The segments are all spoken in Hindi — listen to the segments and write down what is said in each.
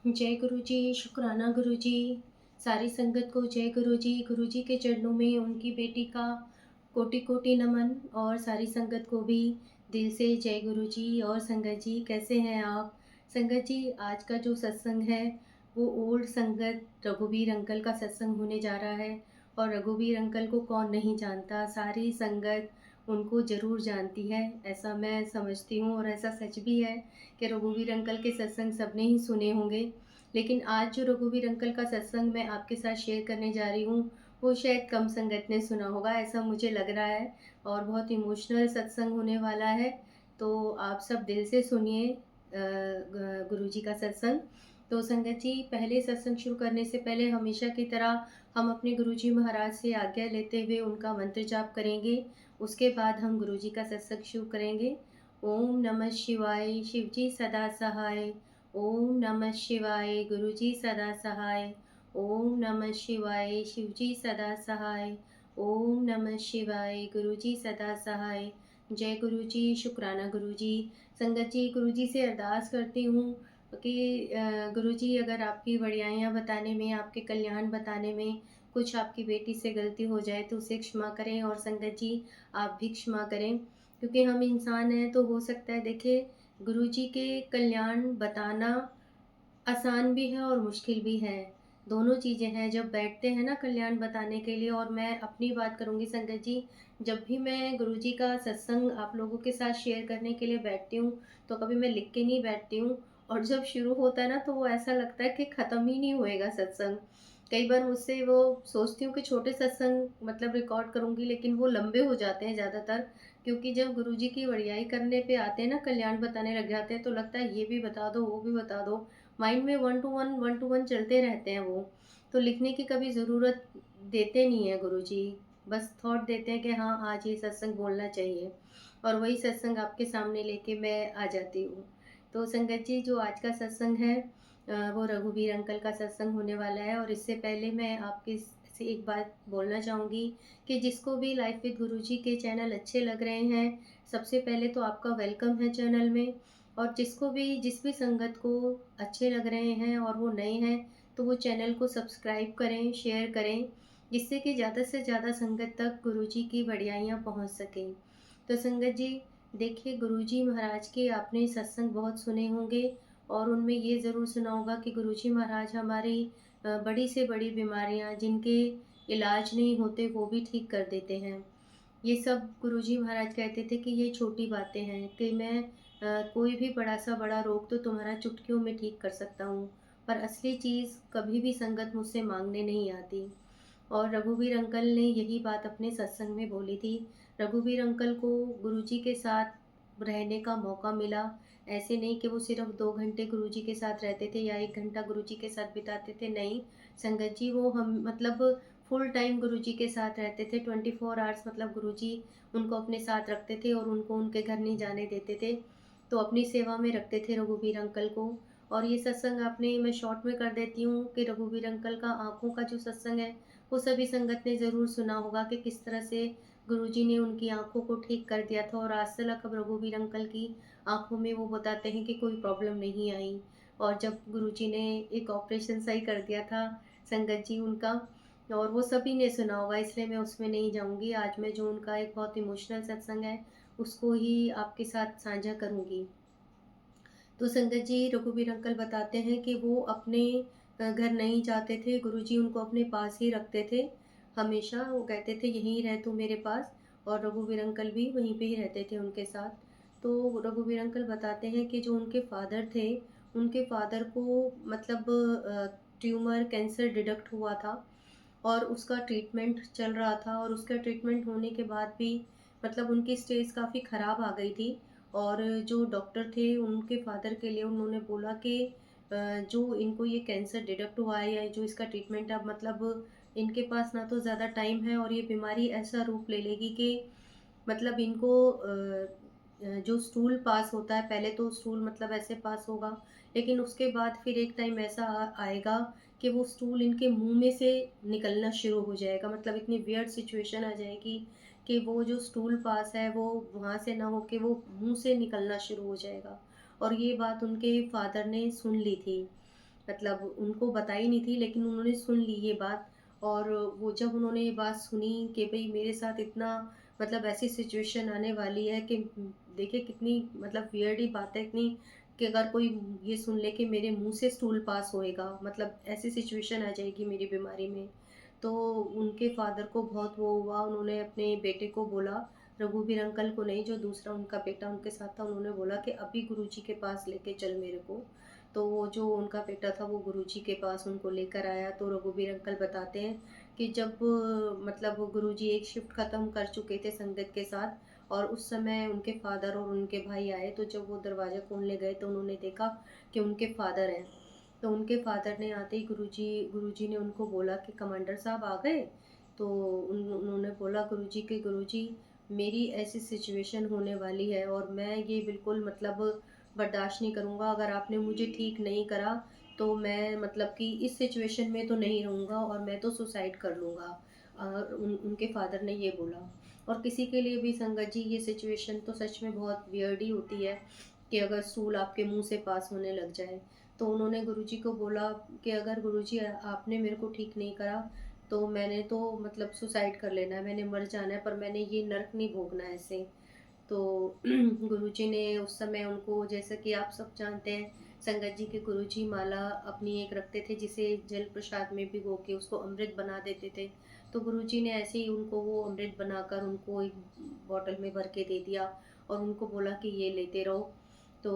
जय गुरु जी, शुक्राना गुरु जी। सारी संगत को जय गुरु जी। गुरु जी के चरणों में उनकी बेटी का कोटि-कोटि नमन और सारी संगत को भी दिल से जय गुरु जी। और संगत जी कैसे हैं आप? संगत जी आज का जो सत्संग है वो ओल्ड संगत रघुवीर अंकल का सत्संग होने जा रहा है। और रघुवीर अंकल को कौन नहीं जानता, सारी संगत उनको ज़रूर जानती है, ऐसा मैं समझती हूँ और ऐसा सच भी है कि रघुवीर अंकल के सत्संग सबने ही सुने होंगे। लेकिन आज जो रघुवीर अंकल का सत्संग मैं आपके साथ शेयर करने जा रही हूँ, वो शायद कम संगत ने सुना होगा, ऐसा मुझे लग रहा है। और बहुत इमोशनल सत्संग होने वाला है, तो आप सब दिल से सुनिए गुरु जी का सत्संग। तो संगत जी पहले सत्संग शुरू करने से पहले हमेशा की तरह हम अपने गुरु जी महाराज से आज्ञा लेते हुए उनका मंत्र जाप करेंगे। उसके बाद हम गुरु जी का सत्संग शुरू करेंगे। ओम नमः शिवाय, शिवजी सदा सहाय। ओम नमः शिवाय, गुरुजी सदा सहाय। ओम नमः शिवाय, शिवजी सदा सहाय। ओम नमः शिवाय, गुरुजी सदा सहाय। जय गुरु जी, शुक्राना गुरु जी। संगत जी गुरु जी से अरदास करती हूँ कि गुरु जी अगर आपकी बढ़ियाइयाँ बताने में, आपके कल्याण बताने में कुछ आपकी बेटी से गलती हो जाए तो उसे क्षमा करें। और संगत जी आप भी क्षमा करें, क्योंकि हम इंसान हैं तो हो सकता है। देखिए गुरु जी के कल्याण बताना आसान भी है और मुश्किल भी है, दोनों चीज़ें हैं। जब बैठते हैं ना कल्याण बताने के लिए, और मैं अपनी बात करूँगी संगत जी, जब भी मैं गुरु जी का सत्संग आप लोगों के साथ शेयर करने के लिए बैठती हूँ, तो कभी मैं लिख के नहीं बैठती हूँ। और जब शुरू होता है ना तो वो ऐसा लगता है कि ख़त्म ही नहीं होएगा सत्संग। कई बार मुझसे वो सोचती हूँ कि छोटे सत्संग मतलब रिकॉर्ड करूँगी, लेकिन वो लंबे हो जाते हैं ज़्यादातर, क्योंकि जब गुरु जी की बढ़ियाई करने पे आते हैं ना, कल्याण बताने लग जाते हैं, तो लगता है ये भी बता दो, वो भी बता दो। माइंड में वन टू वन चलते रहते हैं वो। तो लिखने की कभी ज़रूरत देते नहीं हैं गुरु जी, बस थॉट देते हैं कि हाँ आज ये सत्संग बोलना चाहिए, और वही सत्संग आपके सामने लेके मैं आ जाती हूँ। तो संगत जी जो आज का सत्संग है वो रघुवीर अंकल का सत्संग होने वाला है। और इससे पहले मैं आपके से एक बात बोलना चाहूँगी कि जिसको भी लाइफ विद गुरुजी के चैनल अच्छे लग रहे हैं, सबसे पहले तो आपका वेलकम है चैनल में। और जिसको भी जिस भी संगत को अच्छे लग रहे हैं और वो नए हैं, तो वो चैनल को सब्सक्राइब करें, शेयर करें, जिससे कि ज़्यादा से ज़्यादा संगत तक गुरुजी की बढ़ियाइयाँ पहुँच सकें। तो संगत जी देखिए, गुरुजी महाराज के आपने सत्संग बहुत सुने होंगे, और उनमें ये ज़रूर सुना होगा कि गुरुजी महाराज हमारी बड़ी से बड़ी बीमारियाँ जिनके इलाज नहीं होते वो भी ठीक कर देते हैं। ये सब गुरुजी महाराज कहते थे कि ये छोटी बातें हैं, कि मैं कोई भी बड़ा सा बड़ा रोग तो तुम्हारा चुटकियों में ठीक कर सकता हूँ, पर असली चीज़ कभी भी संगत मुझसे मांगने नहीं आती। और रघुवीर अंकल ने यही बात अपने सत्संग में बोली थी। रघुवीर अंकल को गुरुजी के साथ रहने का मौका मिला। ऐसे नहीं कि वो सिर्फ़ 2 घंटे गुरुजी के साथ रहते थे या 1 घंटा गुरुजी के साथ बिताते थे, नहीं। संगत जी वो हम मतलब फुल टाइम गुरुजी के साथ रहते थे, 24 आवर्स मतलब गुरुजी उनको अपने साथ रखते थे और उनको उनके घर नहीं जाने देते थे। तो अपनी सेवा में रखते थे रघुवीर अंकल को। और ये सत्संग आपने मैं शॉर्ट में कर देती हूँ कि रघुवीर अंकल का आँखों का जो सत्संग है, वो सभी संगत ने ज़रूर सुना होगा कि किस तरह से गुरुजी ने उनकी आँखों को ठीक कर दिया था। और आज तक अब रघुवीर अंकल की आँखों में वो बताते हैं कि कोई प्रॉब्लम नहीं आई। और जब गुरुजी ने एक ऑपरेशन सही कर दिया था संगत जी उनका, और वो सभी ने सुना होगा, इसलिए मैं उसमें नहीं जाऊँगी। आज मैं जो उनका एक बहुत इमोशनल सत्संग है, उसको ही आपके साथ साझा करूँगी। तो संगत जी रघुवीर अंकल बताते हैं कि वो अपने घर नहीं जाते थे, गुरुजी उनको अपने पास ही रखते थे। हमेशा वो कहते थे यहीं रह तू मेरे पास, और रघुवीर अंकल भी वहीं पे ही रहते थे उनके साथ। तो रघुवीर अंकल बताते हैं कि जो उनके फादर थे, उनके फादर को मतलब ट्यूमर कैंसर डिटेक्ट हुआ था, और उसका ट्रीटमेंट चल रहा था। और उसका ट्रीटमेंट होने के बाद भी मतलब उनकी स्टेज काफ़ी ख़राब आ गई थी। और जो डॉक्टर थे उनके फादर के लिए उन्होंने बोला कि जो इनको ये कैंसर डिटेक्ट हुआ है या जो इसका ट्रीटमेंट अब मतलब इनके पास ना तो ज़्यादा टाइम है, और ये बीमारी ऐसा रूप ले लेगी कि मतलब इनको जो स्टूल पास होता है, पहले तो स्टूल मतलब ऐसे पास होगा, लेकिन उसके बाद फिर एक टाइम ऐसा आएगा कि वो स्टूल इनके मुँह में से निकलना शुरू हो जाएगा। मतलब इतनी वियर्ड सिचुएशन आ जाएगी कि वो जो स्टूल पास है वो वहाँ से ना होके वो मुँह से निकलना शुरू हो जाएगा। और ये बात उनके फादर ने सुन ली थी। मतलब उनको बताई नहीं थी, लेकिन उन्होंने सुन ली ये बात। और वो जब उन्होंने ये बात सुनी कि भई मेरे साथ इतना मतलब ऐसी सिचुएशन आने वाली है कि देखिए कितनी मतलब वियर्ड ही बात है इतनी, कि अगर कोई ये सुन ले कि मेरे मुँह से स्टूल पास होएगा, मतलब ऐसी सिचुएशन आ जाएगी मेरी बीमारी में। तो उनके फ़ादर को बहुत वो हुआ, उन्होंने अपने बेटे को बोला, रघुवीर अंकल को नहीं, जो दूसरा उनका बेटा उनके साथ था, उन्होंने बोला कि अभी गुरुजी के पास लेके चल मेरे को। तो वो जो उनका बेटा था वो गुरुजी के पास उनको लेकर आया। तो रघुवीर अंकल बताते हैं कि जब मतलब गुरुजी एक शिफ्ट ख़त्म कर चुके थे संगत के साथ, और उस समय उनके फ़ादर और उनके भाई आए, तो जब वो दरवाज़ा खोलने गए तो उन्होंने देखा कि उनके फ़ादर हैं। तो उनके फ़ादर ने आते ही गुरुजी ने उनको बोला कि कमांडर साहब आ गए? तो उन्होंने बोला गुरुजी कि गुरुजी, मेरी ऐसी सिचुएशन होने वाली है और मैं ये बिल्कुल मतलब बर्दाश्त नहीं करूँगा। अगर आपने मुझे ठीक नहीं करा तो मैं मतलब कि इस सिचुएशन में तो नहीं रहूँगा और मैं तो सुसाइड कर लूँगा। उनके फ़ादर ने ये बोला। और किसी के लिए भी संगत जी ये सिचुएशन तो सच में बहुत वियर्ड ही होती है, कि अगर स्टूल आपके मुँह से पास होने लग जाए। तो उन्होंने गुरुजी को बोला कि अगर गुरुजी आपने मेरे को ठीक नहीं करा, तो मैंने तो मतलब सुसाइड कर लेना है, मैंने मर जाना है, पर मैंने ये नर्क नहीं भोगना है ऐसे। तो गुरुजी ने उस समय उनको, जैसा कि आप सब जानते हैं, संगत जी के गुरुजी माला अपनी एक रखते थे जिसे जल प्रसाद में भिगो के उसको अमृत बना देते थे। तो गुरुजी ने ऐसे ही उनको वो अमृत बनाकर उनको एक बॉटल में भर के दे दिया और उनको बोला कि ये लेते रहो। तो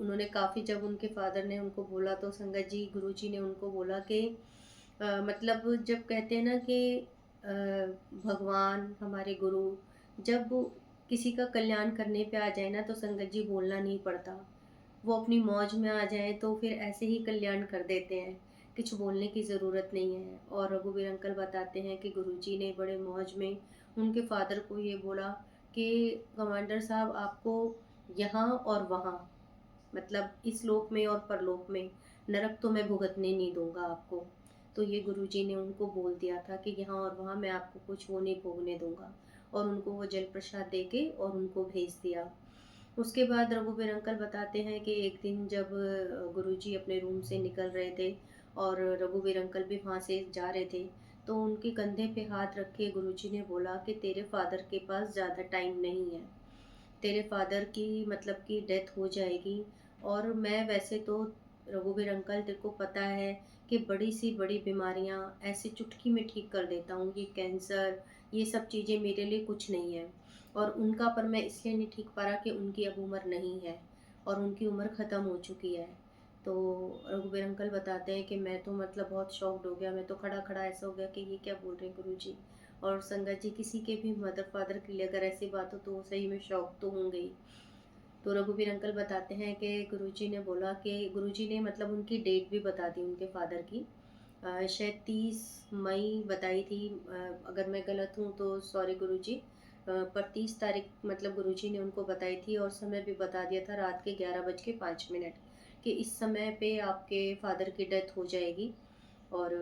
उन्होंने काफ़ी, जब उनके फादर ने उनको बोला तो संगत जी गुरुजी ने उनको बोला कि मतलब जब कहते हैं ना कि भगवान हमारे गुरु जब किसी का कल्याण करने पे आ जाए ना, तो संगत जी बोलना नहीं पड़ता। वो अपनी मौज में आ जाएँ तो फिर ऐसे ही कल्याण कर देते हैं, कुछ बोलने की ज़रूरत नहीं है। और रघुवीर अंकल बताते हैं कि गुरुजी ने बड़े मौज में उनके फ़ादर को ये बोला कि कमांडर साहब, आपको यहाँ और वहाँ, मतलब इस लोक में और परलोक में, नरक तो मैं भुगतने नहीं दूँगा आपको। तो ये गुरुजी ने उनको बोल दिया था कि यहाँ और वहाँ मैं आपको कुछ वो नहीं भोगने दूँगा। और उनको वो जल प्रसाद देके और उनको भेज दिया। उसके बाद रघुवीर अंकल बताते हैं कि एक दिन जब गुरुजी अपने रूम से निकल रहे थे और रघुवीर अंकल भी वहाँ से जा रहे थे, तो उनके कंधे पे हाथ रख के गुरुजी ने बोला कि तेरे फादर के पास ज़्यादा टाइम नहीं है। तेरे फादर की मतलब कि डेथ हो जाएगी। और मैं वैसे तो, रघुवीर अंकल तेरे को पता है कि बड़ी सी बड़ी बीमारियां ऐसे चुटकी में ठीक कर देता हूँ, ये कैंसर, ये सब चीज़ें मेरे लिए कुछ नहीं है। और उनका पर मैं इसलिए नहीं ठीक पा रहा कि उनकी अब उम्र नहीं है और उनकी उम्र ख़त्म हो चुकी है। तो रघुवीर अंकल बताते हैं कि मैं तो मतलब बहुत शॉक्ड हो गया, मैं तो खड़ा खड़ा ऐसा हो गया कि ये क्या बोल रहे हैं गुरुजी। और संगत जी, किसी के भी मदर फादर के लिए अगर ऐसी बात हो तो वो सही में शॉक तो होंगे ही। तो रघुवीर अंकल बताते हैं कि गुरुजी ने बोला कि गुरुजी ने मतलब उनकी डेट भी बता दी उनके फादर की। शायद 30 मई बताई थी, अगर मैं गलत हूँ तो सॉरी गुरुजी। पर 30 तारीख मतलब गुरुजी ने उनको बताई थी और समय भी बता दिया था, रात के 11:05 कि इस समय पे आपके फादर की डेथ हो जाएगी। और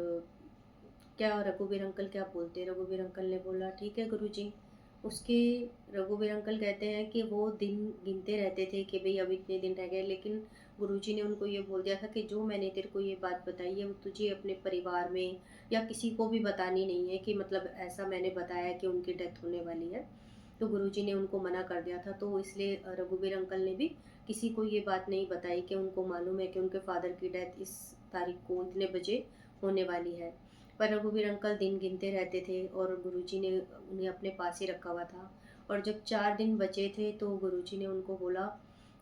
क्या रघुवीर अंकल क्या बोलते हैं? रघुवीर अंकल ने बोला ठीक है गुरुजी। उसके रघुवीर अंकल कहते हैं कि वो दिन गिनते रहते थे कि भई अब इतने दिन रह गए, लेकिन गुरुजी ने उनको ये बोल दिया था कि जो मैंने तेरे को ये बात बताई है वो तुझे अपने परिवार में या किसी को भी बतानी नहीं है, कि मतलब ऐसा मैंने बताया कि उनकी डेथ होने वाली है। तो गुरुजी ने उनको मना कर दिया था, तो इसलिए रघुवीर अंकल ने भी किसी को ये बात नहीं बताई कि उनको मालूम है कि उनके फादर की डेथ इस तारीख को इतने बजे होने वाली है। पर रघुवीर अंकल दिन गिनते रहते थे और गुरुजी ने उन्हें अपने पास ही रखा हुआ था। और जब 4 दिन बचे थे तो गुरुजी ने उनको बोला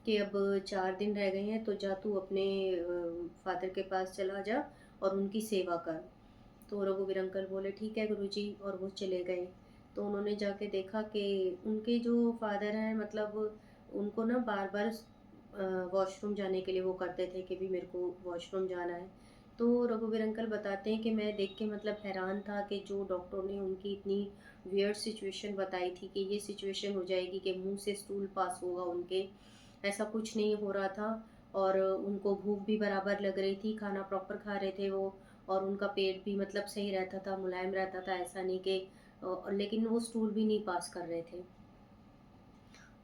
कि अब 4 दिन रह गए हैं, तो जा तू अपने फादर के पास चला जा और उनकी सेवा कर। तो रघुवीर अंकल बोले ठीक है गुरुजी, और वो चले गए। तो उन्होंने जाके देखा कि उनके जो फादर हैं, मतलब उनको ना बार-बार वॉशरूम जाने के लिए वो करते थे कि भी मेरे को वॉशरूम जाना है। तो रघुवीर अंकल बताते हैं कि मैं देख के मतलब हैरान था कि जो डॉक्टर ने उनकी इतनी वियर्ड सिचुएशन बताई थी कि ये सिचुएशन हो जाएगी कि मुँह से स्टूल पास होगा उनके, ऐसा कुछ नहीं हो रहा था। और उनको भूख भी बराबर लग रही थी, खाना प्रॉपर खा रहे थे वो। और उनका पेट भी मतलब सही रहता था, मुलायम रहता था, ऐसा नहीं कि लेकिन वो स्टूल भी नहीं पास कर रहे थे।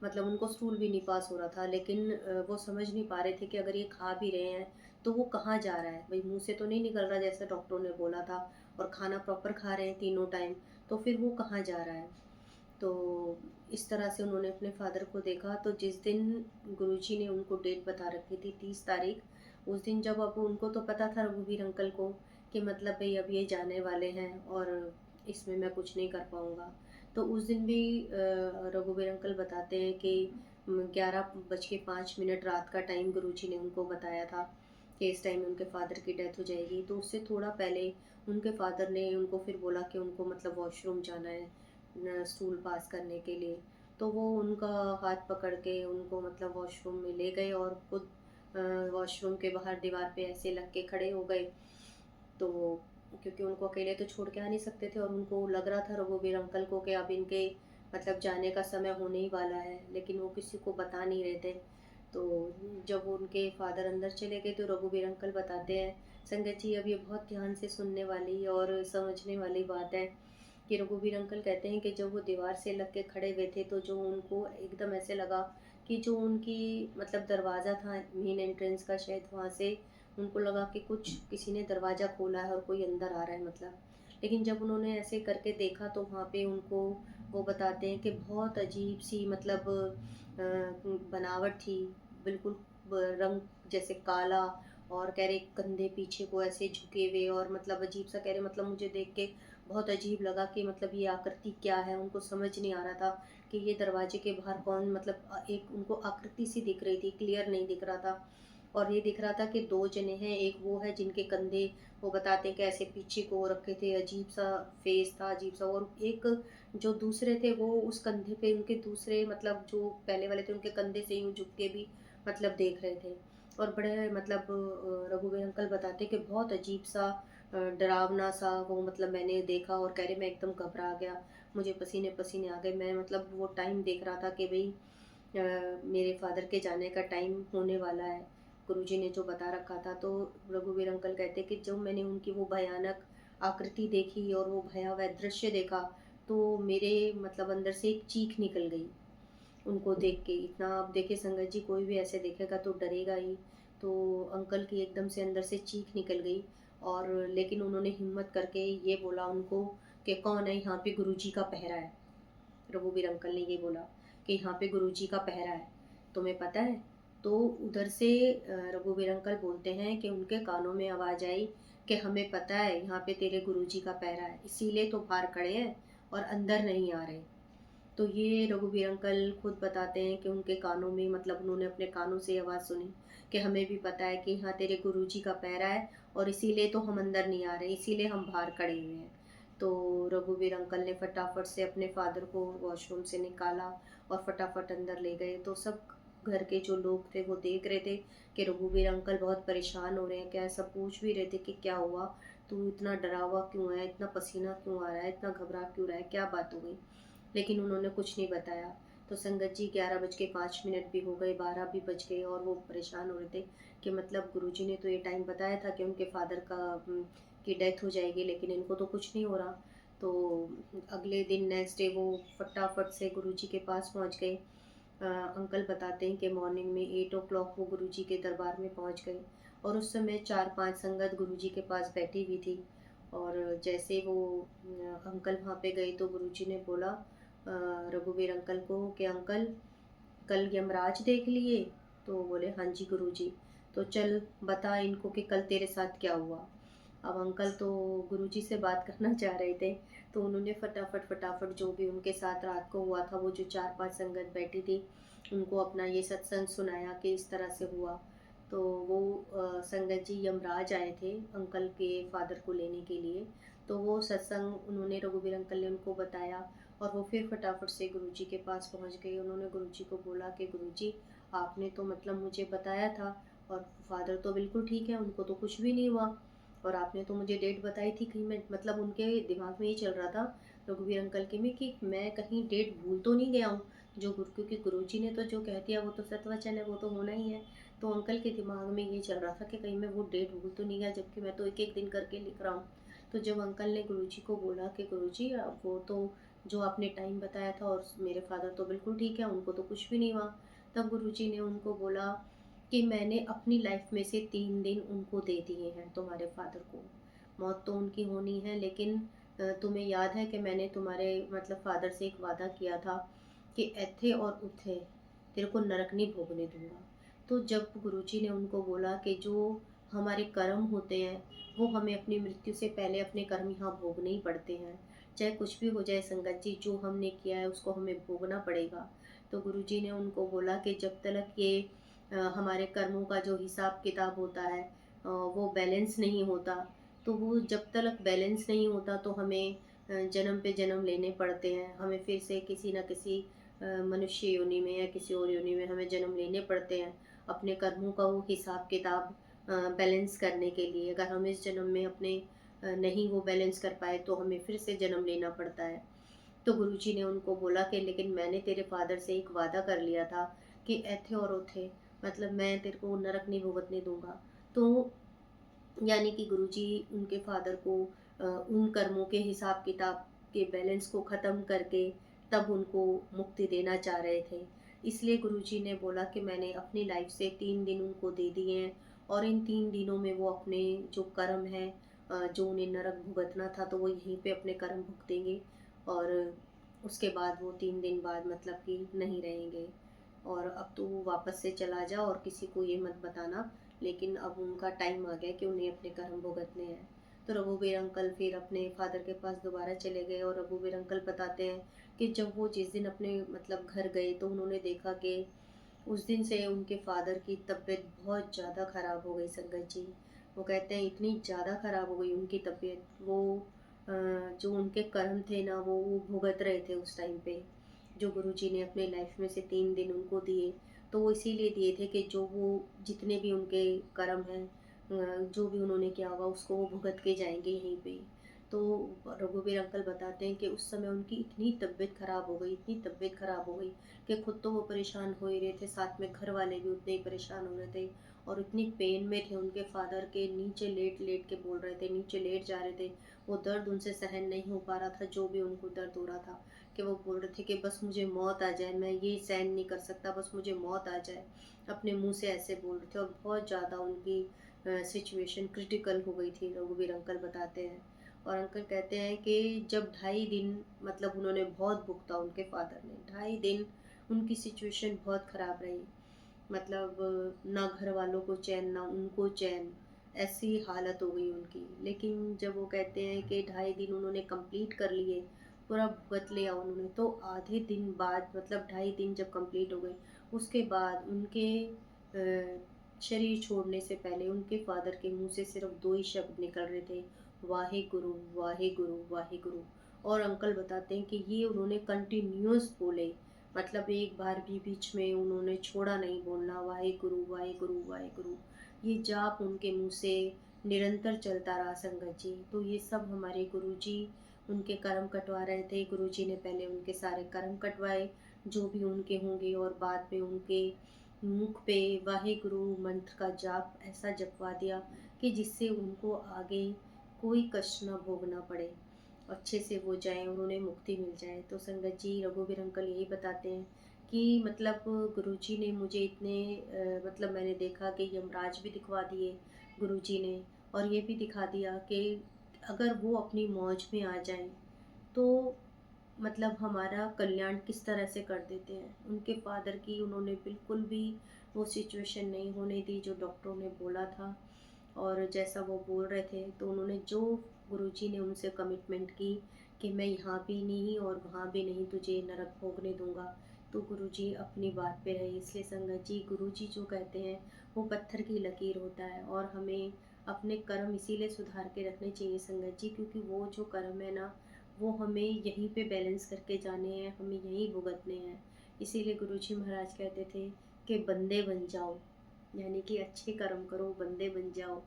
मतलब उनको स्टूल भी नहीं पास हो रहा था, लेकिन वो समझ नहीं पा रहे थे कि अगर ये खा भी रहे हैं तो वो कहाँ जा रहा है, भाई मुंह से तो नहीं निकल रहा जैसा डॉक्टरों ने बोला था, और खाना प्रॉपर खा रहे हैं तीनों टाइम, तो फिर वो कहाँ जा रहा है। तो इस तरह से उन्होंने अपने फादर को देखा। तो जिस दिन गुरुजी ने उनको डेट बता रखी थी 30 तारीख, उस दिन जब अब उनको तो पता था रघुवीर अंकल को कि मतलब भाई अब ये जाने वाले हैं और इसमें मैं कुछ नहीं कर पाऊँगा। तो उस दिन भी रघुवीर अंकल बताते हैं कि 11:05 रात का टाइम गुरुजी ने उनको बताया था कि इस टाइम उनके फादर की डेथ हो जाएगी। तो उससे थोड़ा पहले उनके फादर ने उनको फिर बोला कि उनको मतलब वॉशरूम जाना है स्टूल पास करने के लिए। तो वो उनका हाथ पकड़ के उनको मतलब वॉशरूम में ले गए और खुद वॉशरूम के बाहर दीवार पे ऐसे लग के खड़े हो गए। तो क्योंकि उनको अकेले तो छोड़ के आ नहीं सकते थे, और उनको लग रहा था रघुवीर अंकल को कि अब इनके मतलब जाने का समय होने ही वाला है, लेकिन वो किसी को बता नहीं रहे थे। तो जब उनके फादर अंदर चले गए तो रघुवीर अंकल बताते हैं, संगत जी अब ये बहुत ध्यान से सुनने वाली और समझने वाली बात है कि रघुवीर अंकल कहते हैं कि जब वो दीवार से लग के खड़े हुए थे तो जो उनको एकदम ऐसे लगा कि जो उनकी मतलब दरवाज़ा था मेन एंट्रेंस का, शायद वहाँ से उनको लगा कि कुछ किसी ने दरवाज़ा खोला है और कोई अंदर आ रहा है मतलब। लेकिन जब उन्होंने ऐसे करके देखा तो वहाँ पे उनको वो बताते हैं कि बहुत अजीब सी मतलब बनावट थी, बिल्कुल रंग जैसे काला, और कह रहे कंधे पीछे को ऐसे झुके हुए और मतलब अजीब सा, कह रहे मतलब मुझे देख के बहुत अजीब लगा कि मतलब ये आकृति क्या है। उनको समझ नहीं आ रहा था कि ये दरवाजे के बाहर कौन, मतलब एक उनको आकृति सी दिख रही थी, क्लियर नहीं दिख रहा था। और ये दिख रहा था कि दो जने हैं, एक वो है जिनके कंधे वो बताते हैं कि ऐसे पीछे को रखे थे, अजीब सा फेस था, अजीब सा, और एक जो दूसरे थे वो उस कंधे पे उनके दूसरे मतलब जो पहले वाले थे उनके कंधे से यूं झुक के भी मतलब देख रहे थे। और बड़े मतलब रघुवीर अंकल बताते कि बहुत अजीब सा डरावना सा वो मतलब मैंने देखा, और कह रहे मैं एकदम घबरा गया, मुझे पसीने पसीने आ गए। मैं मतलब वो टाइम देख रहा था कि भाई मेरे फादर के जाने का टाइम होने वाला है, गुरुजी ने जो बता रखा था। तो रघुवीर अंकल कहते कि जब मैंने उनकी वो भयानक आकृति देखी और वो भयावह दृश्य देखा, तो मेरे मतलब अंदर से एक चीख निकल गई उनको देख के। इतना आप देखिए संगत जी, कोई भी ऐसे देखेगा तो डरेगा ही। तो अंकल की एकदम से अंदर से चीख निकल गई, और लेकिन उन्होंने हिम्मत करके ये बोला उनको कि कौन है यहाँ पे, गुरुजी का पहरा है। रघुवीर अंकल ने ये बोला कि यहाँ पे गुरुजी का पहरा है, तुम्हें पता है। तो उधर से रघुवीर अंकल बोलते हैं कि उनके कानों में आवाज़ आई कि हमें पता है यहाँ पे तेरे गुरुजी का पहरा है, इसीलिए तो बाहर खड़े हैं और अंदर नहीं आ रहे। तो ये रघुवीर अंकल खुद बताते हैं कि उनके कानों में मतलब उन्होंने अपने कानों से आवाज़ सुनी कि हमें भी पता है कि हाँ तेरे गुरुजी का पहरा है, और इसीलिए तो हम अंदर नहीं आ रहे, इसीलिए हम बाहर खड़े हुए हैं। तो रघुवीर अंकल ने फटाफट से अपने फादर को वॉशरूम से निकाला और फटाफट अंदर ले गए। तो सब घर के जो लोग थे वो देख रहे थे कि रघुवीर अंकल बहुत परेशान हो रहे हैं, क्या सब पूछ भी रहे थे कि क्या हुआ, तू इतना डरा हुआ क्यों है, इतना पसीना क्यों आ रहा है, इतना घबरा क्यों रहा है, क्या बात हो गई। लेकिन उन्होंने कुछ नहीं बताया। तो संगत जी 11:05 भी हो गए, 12 भी बज गए, और वो परेशान हो रहे थे कि मतलब गुरुजी ने तो ये टाइम बताया था कि उनके फादर का की डेथ हो जाएगी, लेकिन इनको तो कुछ नहीं हो रहा। तो अगले दिन नेक्स्ट डे वो फटाफट से गुरुजी के पास पहुंच गए। अंकल बताते हैं कि मॉर्निंग में 8 o'clock वो गुरुजी के दरबार में पहुंच गए, और उस समय 4-5 संगत गुरुजी के पास बैठी हुई थी। और जैसे वो अंकल वहाँ पे गए तो गुरुजी ने बोला रघुवीर अंकल को कि अंकल कल यमराज देख लिए। तो बोले हाँ जी गुरुजी। तो चल बता इनको कि कल तेरे साथ क्या हुआ। अब अंकल तो गुरुजी से बात करना चाह रहे थे, तो उन्होंने फटाफट फटाफट जो भी उनके साथ रात को हुआ था, वो जो 4-5 संगत बैठी थी उनको अपना ये सत्संग सुनाया कि इस तरह से हुआ। तो वो संगत जी यमराज आए थे अंकल के फादर को लेने के लिए। तो वो सत्संग उन्होंने रघुवीर अंकल ने उनको बताया, और वो फिर फटाफट से गुरुजी के पास पहुंच गए। उन्होंने गुरुजी को बोला कि गुरुजी आपने तो मतलब मुझे बताया था, और फादर तो बिल्कुल ठीक है, उनको तो कुछ भी नहीं हुआ, और आपने तो मुझे डेट बताई थी, कहीं मैं मतलब उनके दिमाग में ये चल रहा था रघुवीर अंकल के में कि मैं कहीं डेट भूल तो नहीं गया हूँ, जो गुरु क्योंकि गुरुजी ने तो जो कह दिया वो तो सत्वचन है, वो तो होना ही है। तो अंकल के दिमाग में ये चल रहा था कि कहीं मैं वो डेट भूल तो नहीं गया, जबकि मैं तो एक एक दिन करके लिख रहा हूँ। तो जब अंकल ने गुरुजी को बोला कि गुरुजी अब वो तो जो आपने टाइम बताया था, और मेरे फादर तो बिल्कुल ठीक है, उनको तो कुछ भी नहीं हुआ। तब गुरुजी ने उनको बोला कि मैंने अपनी लाइफ में से 3 दिन उनको दे दिए हैं, तुम्हारे फादर को। मौत तो उनकी होनी है, लेकिन तुम्हें याद है कि मैंने तुम्हारे मतलब फादर से एक वादा किया था कि एथे और उथे तेरे को नरक नहीं भोगने दूंगा। तो जब गुरुजी ने उनको बोला कि जो हमारे कर्म होते हैं, वो हमें अपनी मृत्यु से पहले अपने कर्म यहाँ भोगने ही पड़ते हैं। चाहे कुछ भी हो जाए संगत जी, जो हमने किया है उसको हमें भोगना पड़ेगा। तो गुरुजी ने उनको बोला कि जब तक ये हमारे कर्मों का जो हिसाब किताब होता है वो बैलेंस नहीं होता, तो वो जब तक बैलेंस नहीं होता तो हमें जन्म पे जन्म लेने पड़ते हैं। हमें फिर से किसी न किसी मनुष्य योनि में या किसी और योनि में हमें जन्म लेने पड़ते हैं, अपने कर्मों का वो हिसाब किताब बैलेंस करने के लिए। अगर हम इस जन्म में अपने नहीं वो बैलेंस कर पाए तो हमें फिर से जन्म लेना पड़ता है। तो गुरुजी ने उनको बोला कि लेकिन मैंने तेरे फादर से एक वादा कर लिया था कि एथे और ओथे, मतलब मैं तेरे को नरक नहीं भुगतने दूंगा। तो यानी कि गुरुजी उनके फादर को उन कर्मों के हिसाब किताब के बैलेंस को ख़त्म करके तब उनको मुक्ति देना चाह रहे थे। इसलिए गुरुजी ने बोला कि मैंने अपनी लाइफ से 3 दिन उनको दे दिए हैं, और इन 3 दिनों में वो अपने जो कर्म है, जो उन्हें नरक भुगतना था, तो वो यहीं पे अपने कर्म भुगतेंगे। और उसके बाद वो 3 दिन बाद मतलब कि नहीं रहेंगे। और अब तो वो वापस से चला जा और किसी को ये मत बताना, लेकिन अब उनका टाइम आ गया कि उन्हें अपने कर्म भुगतने हैं। तो रघुवीर अंकल फिर अपने फादर के पास दोबारा चले गए, और रघुवीर अंकल बताते हैं कि जब वो जिस दिन अपने मतलब घर गए तो उन्होंने देखा कि उस दिन से उनके फादर की तबीयत बहुत ज़्यादा ख़राब हो गई संगत जी। वो कहते हैं इतनी ज़्यादा ख़राब हो गई उनकी तबीयत, वो जो उनके कर्म थे ना वो भुगत रहे थे उस टाइम पे, जो गुरुजी ने अपने लाइफ में से 3 दिन उनको दिए। तो वो इसीलिए दिए थे कि जो वो जितने भी उनके कर्म हैं, जो भी उन्होंने किया होगा उसको वो भुगत के जाएंगे यहीं पे ही। तो रघुवीर अंकल बताते हैं कि उस समय उनकी इतनी तबीयत खराब हो गई, इतनी तबीयत खराब हो गई कि खुद तो वो परेशान हो ही रहे थे, साथ में घर वाले भी उतने ही परेशान हो रहे थे। और इतनी पेन में थे उनके फादर के, नीचे लेट लेट के बोल रहे थे, नीचे लेट जा रहे थे। वो दर्द उनसे सहन नहीं हो पा रहा था, जो भी उनको दर्द हो रहा था, कि वो बोल रहे थे कि बस मुझे मौत आ जाए, मैं ये सहन नहीं कर सकता, बस मुझे मौत आ जाए। अपने मुंह से ऐसे बोल रहे थे, और बहुत ज़्यादा उनकी सिचुएशन क्रिटिकल हो गई थी, रघुवीर अंकल बताते हैं। और अंकल कहते हैं कि जब 2.5 दिन मतलब उन्होंने बहुत भुगता, उनके फादर ने 2.5 दिन उनकी सिचुएशन बहुत ख़राब रही। मतलब ना घर वालों को चैन, ना उनको चैन, ऐसी हालत हो गई उनकी। लेकिन जब वो कहते हैं कि 2.5 दिन उन्होंने कंप्लीट कर लिए, पूरा भुगत लिया उन्होंने, तो आधे दिन बाद मतलब 2.5 दिन जब कंप्लीट हो गए, उसके बाद उनके शरीर छोड़ने से पहले उनके फादर के मुंह से सिर्फ 2 ही शब्द निकल रहे थे, वाहे गुरु वाहे गुरु वाहे गुरु। और अंकल बताते हैं कि ये उन्होंने कंटिन्यूअस बोले, मतलब एक बार भी बीच में उन्होंने छोड़ा नहीं बोलना, वाहे गुरु वाहे गुरु वाहे गुरु। ये जाप उनके मुंह से निरंतर चलता रहा संगत जी। तो ये सब हमारे गुरुजी उनके कर्म कटवा रहे थे। गुरुजी ने पहले उनके सारे कर्म कटवाए, जो भी उनके होंगे, और बाद में उनके मुख पे वाहे गुरु मंत्र का जाप ऐसा जपवा दिया कि जिससे उनको आगे कोई कष्ट ना भोगना पड़े, अच्छे से वो जाएँ और उन्हें मुक्ति मिल जाए। तो संगत जी रघुवीर अंकल यही बताते हैं कि मतलब गुरुजी ने मुझे इतने मतलब मैंने देखा कि यमराज भी दिखवा दिए गुरुजी ने, और ये भी दिखा दिया कि अगर वो अपनी मौज में आ जाएँ तो मतलब हमारा कल्याण किस तरह से कर देते हैं। उनके फादर की उन्होंने बिल्कुल भी वो सिचुएशन नहीं होने दी जो डॉक्टरों ने बोला था, और जैसा वो बोल रहे थे, तो उन्होंने जो गुरुजी ने उनसे कमिटमेंट की कि मैं यहाँ भी नहीं और वहाँ भी नहीं तुझे नरक भोगने दूंगा, तो गुरुजी अपनी बात पे रहे। इसलिए संगत जी गुरुजी जो कहते हैं वो पत्थर की लकीर होता है, और हमें अपने कर्म इसीलिए सुधार के रखने चाहिए संगत जी, क्योंकि वो जो कर्म है ना वो हमें यहीं पे बैलेंस करके जाने हैं, हमें यहीं भुगतने हैं। इसीलिए गुरुजी महाराज कहते थे कि बंदे बन जाओ, यानी कि अच्छे कर्म करो, बंदे बन जाओ।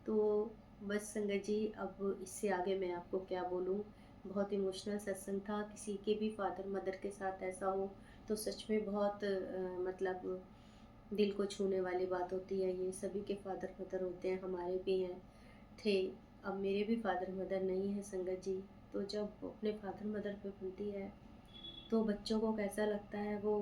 तो बस संगत जी अब इससे आगे मैं आपको क्या बोलूँ। बहुत इमोशनल सत्संग था। किसी के भी फादर मदर के साथ ऐसा हो तो सच में बहुत मतलब दिल को छूने वाली बात होती है। ये सभी के फादर मदर होते हैं, हमारे भी हैं, थे। अब मेरे भी फादर मदर नहीं है संगत जी, तो जब अपने फादर मदर पे बनती है तो बच्चों को कैसा लगता है वो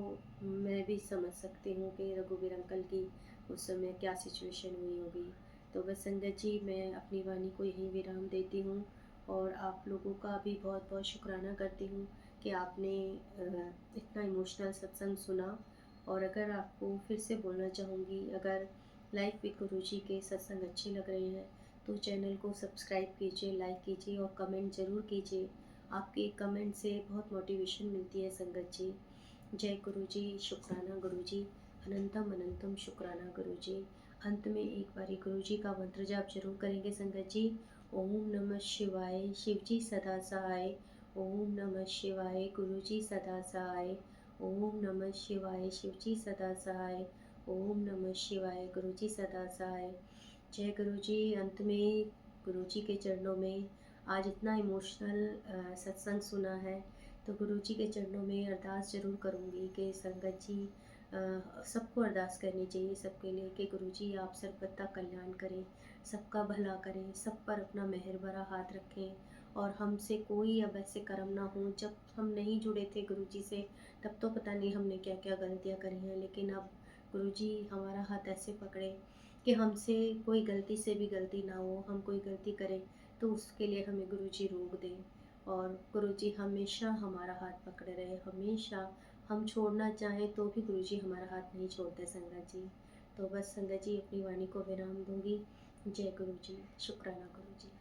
मैं भी समझ सकती हूँ कि रघुवीर अंकल की उस समय क्या सिचुएशन हुई होगी। तो बस संगत जी, मैं अपनी वाणी को यहीं विराम देती हूँ और आप लोगों का भी बहुत बहुत शुक्राना करती हूँ कि आपने इतना इमोशनल सत्संग सुना। और अगर आपको फिर से बोलना चाहूँगी, अगर लाइफ विद गुरुजी के सत्संग अच्छे लग रहे हैं तो चैनल को सब्सक्राइब कीजिए, लाइक कीजिए और कमेंट ज़रूर कीजिए। आपके कमेंट से बहुत मोटिवेशन मिलती है संगत जी। जय गुरु जी, शुक्राना गुरु जी, अनंतम अनंतम शुक्राना गुरु जी। अंत में एक बारी गुरु जी का मंत्र जाप जरूर करेंगे संगत जी। ओम नमः शिवाय, शिव जी सदा सहाय। ओम नमः शिवाय, गुरु जी सदा सहाय। ओम नमः शिवाय, शिव जी सदा सहाय। ओम नमः शिवाय, गुरु जी सदा सहाय। जय गुरु जी। अंत में गुरु जी के चरणों में आज इतना इमोशनल सत्संग सुना है तो गुरु जी के चरणों में अरदास ज़रूर करूँगी कि संगत जी, सबको अरदास करनी चाहिए सबके लिए कि गुरु जी आप सर्वदा का कल्याण करें, सबका भला करें, सब पर अपना मेहर भरा हाथ रखें और हमसे कोई अब ऐसे कर्म ना हो। जब हम नहीं जुड़े थे गुरु जी से तब तो पता नहीं हमने क्या क्या गलतियाँ करी हैं, लेकिन अब गुरु जी हमारा हाथ ऐसे पकड़े कि हमसे कोई गलती से भी गलती ना हो। हम कोई गलती करें तो उसके लिए हमें गुरुजी रोक दें और गुरुजी हमेशा हमारा हाथ पकड़े रहे, हमेशा। हम छोड़ना चाहें तो भी गुरुजी हमारा हाथ नहीं छोड़ते संगत जी। तो बस संगत जी, अपनी वाणी को विराम दूंगी। जय गुरु जी, शुक्राना गुरु जी।